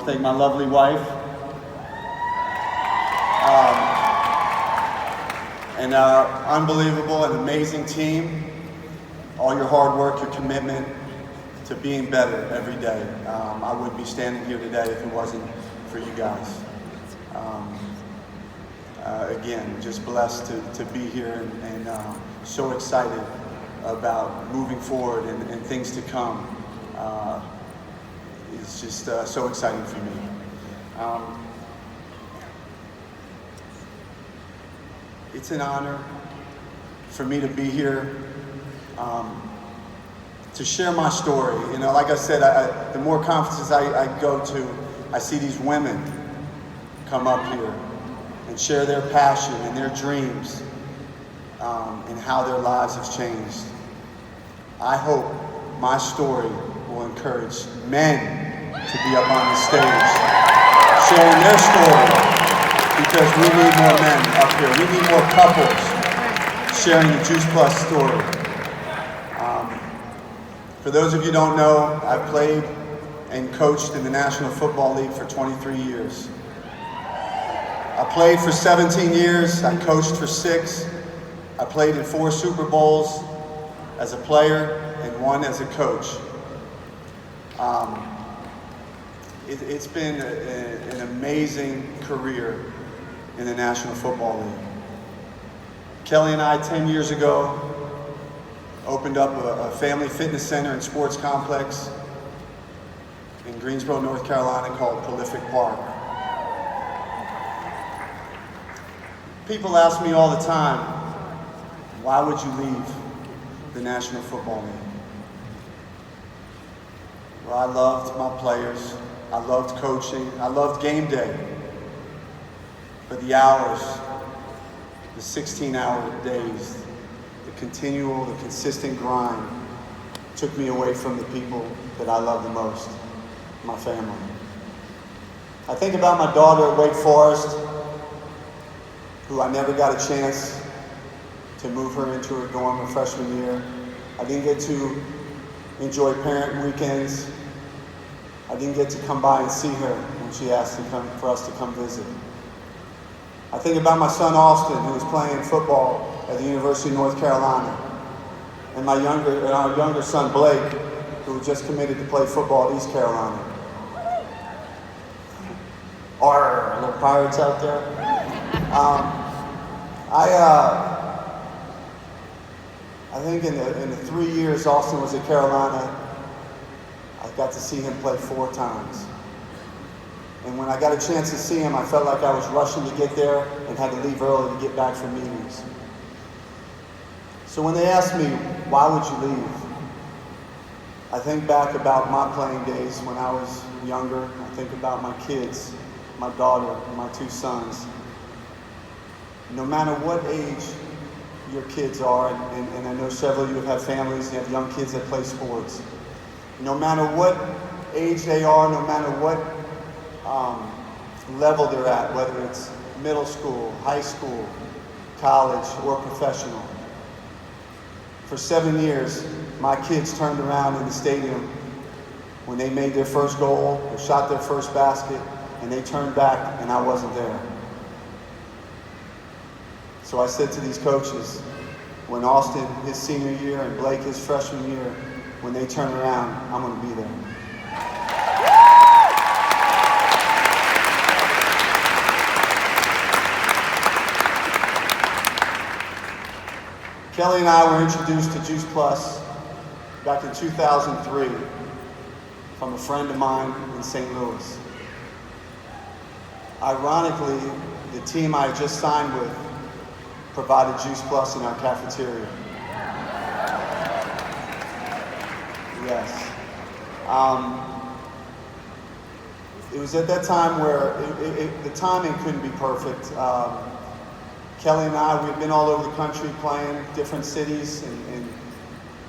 to thank my lovely wife. And our unbelievable and amazing team. All your hard work, your commitment to being better every day. I wouldn't be standing here today if it wasn't for you guys. Again, just blessed to be here and so excited about moving forward and things to come. It's just so exciting for me. It's an honor for me to be here, to share my story. You know, like I said, the more conferences I go to, I see these women come up here and share their passion and their dreams and how their lives have changed. I hope my story will encourage men to be up on the stage, sharing their story, because we need more men up here. We need more couples sharing the Juice Plus story. For those of you who don't know, I've played and coached in the National Football League for 23 years. I played for 17 years, I coached for 6. I played in 4 Super Bowls as a player and 1 as a coach. It's been an amazing career in the National Football League. Kelly and I, 10 years ago, opened up a family fitness center and sports complex in Greensboro, North Carolina called Prolific Park. People ask me all the time, why would you leave the National Football League? Well, I loved my players, I loved coaching, I loved game day. But the hours, the 16-hour days, the continual, the consistent grind took me away from the people that I love the most, my family. I think about my daughter at Wake Forest, who I never got a chance to move her into her dorm her freshman year. I didn't get to enjoy parent weekends. I didn't get to come by and see her when she asked for us to come visit. I think about my son Austin, who was playing football at the University of North Carolina, and our younger son Blake, who was just committed to play football at East Carolina. Arr, little pirates out there. I think in the 3 years Austin was at Carolina, I got to see him play 4 times. And when I got a chance to see him, I felt like I was rushing to get there and had to leave early to get back from meetings. So when they ask me, why would you leave? I think back about my playing days when I was younger. I think about my kids, my daughter, and my 2 sons. No matter what age your kids are, and I know several of you have families and have young kids that play sports. No matter what age they are, no matter what level they're at, whether it's middle school, high school, college, or professional. For 7 years, my kids turned around in the stadium when they made their first goal or shot their first basket, and they turned back and I wasn't there. So I said to these coaches, when Austin, his senior year, and Blake, his freshman year, when they turn around, I'm going to be there. Kelly and I were introduced to Juice Plus back in 2003 from a friend of mine in St. Louis. Ironically, the team I had just signed with provided Juice Plus in our cafeteria. Yes. It was at that time where the timing couldn't be perfect. Kelly and I, we'd been all over the country playing different cities, and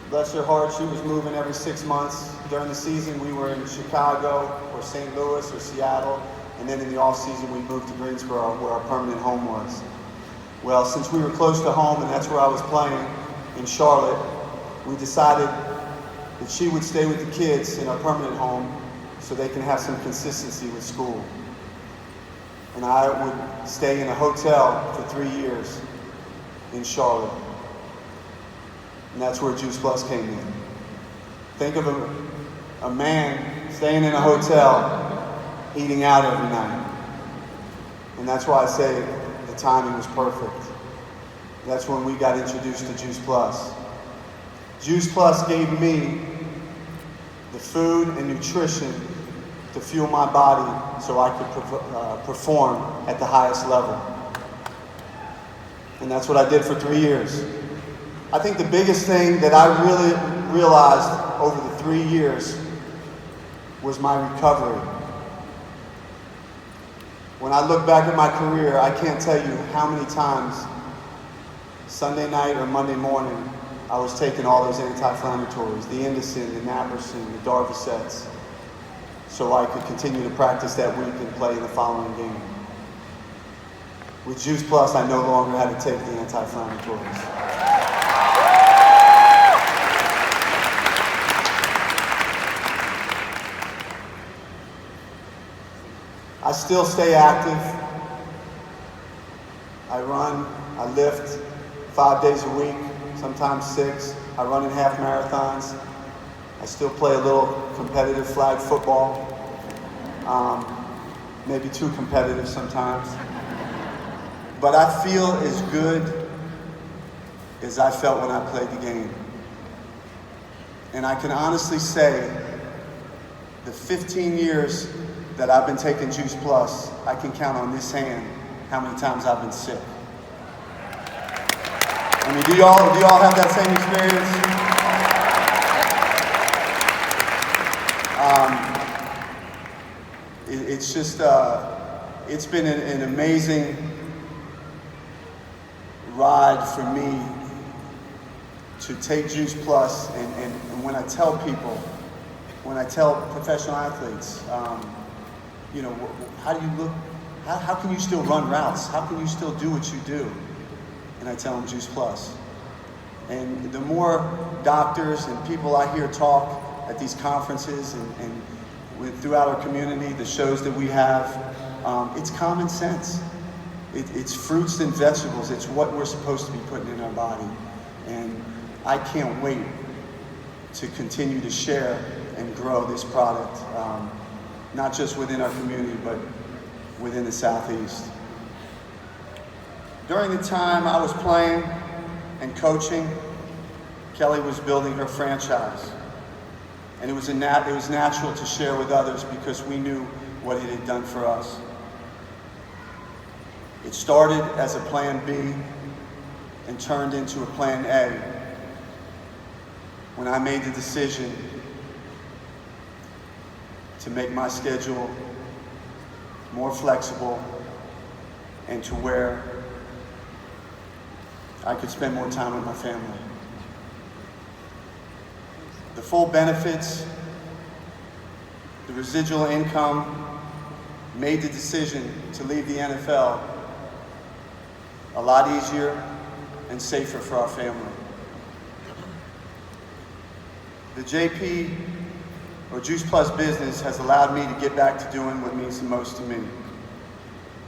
bless her heart, she was moving every 6 months. During the season, we were in Chicago or St. Louis or Seattle, and then in the off season, we moved to Greensboro, where our permanent home was. Well, since we were close to home, and that's where I was playing in Charlotte, we decided that she would stay with the kids in our permanent home so they can have some consistency with school. And I would stay in a hotel for 3 years in Charlotte. And that's where Juice Plus came in. Think of a man staying in a hotel, eating out every night. And that's why I say the timing was perfect. That's when we got introduced to Juice Plus. Juice Plus gave me the food and nutrition to fuel my body so I could perform at the highest level. And that's what I did for 3 years. I think the biggest thing that I really realized over the 3 years was my recovery. When I look back at my career, I can't tell you how many times, Sunday night or Monday morning, I was taking all those anti-inflammatories, the Indocin, the Naproxen, the Darvocets, so I could continue to practice that week and play in the following game. With Juice Plus, I no longer had to take the anti-inflammatories. I still stay active. I run, I lift 5 days a week, sometimes 6. I run in half marathons. I still play a little competitive flag football, maybe too competitive sometimes. But I feel as good as I felt when I played the game. And I can honestly say, the 15 years that I've been taking Juice Plus, I can count on this hand how many times I've been sick. I mean, do y'all have that same experience? It's just, it's been an amazing ride for me to take Juice Plus, and when I tell people, when I tell professional athletes, you know, how do you look, how can you still run routes? How can you still do what you do? And I tell them Juice Plus. And the more doctors and people I hear talk at these conferences and throughout our community, the shows that we have, it's common sense. It's fruits and vegetables. It's what we're supposed to be putting in our body. And I can't wait to continue to share and grow this product, not just within our community, but within the Southeast. During the time I was playing and coaching, Kelly was building her franchise. And it was natural to share with others because we knew what it had done for us. It started as a plan B and turned into a plan A when I made the decision to make my schedule more flexible and to where I could spend more time with my family. The full benefits, the residual income, made the decision to leave the NFL a lot easier and safer for our family. The JP or Juice Plus business has allowed me to get back to doing what means the most to me.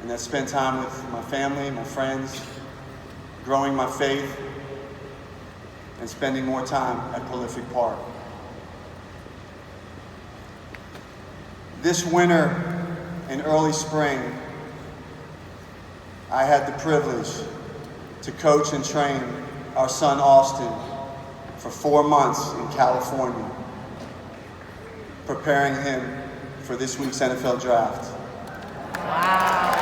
And that's spend time with my family, my friends, growing my faith, and spending more time at Prolific Park. This winter and early spring, I had the privilege to coach and train our son Austin for 4 months in California, preparing him for this week's NFL draft. Wow.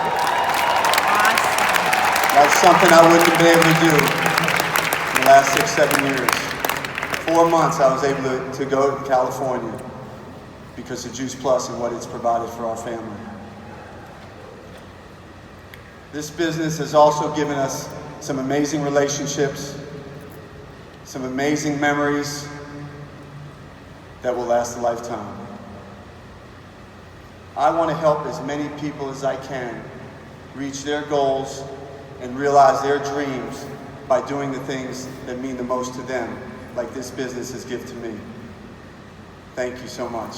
Awesome. That's something I wouldn't have been able to do in the last 6-7 years. 4 months I was able to go to California because of Juice Plus and what it's provided for our family. This business has also given us some amazing relationships, some amazing memories that will last a lifetime. I want to help as many people as I can reach their goals and realize their dreams by doing the things that mean the most to them, like this business has given to me. Thank you so much.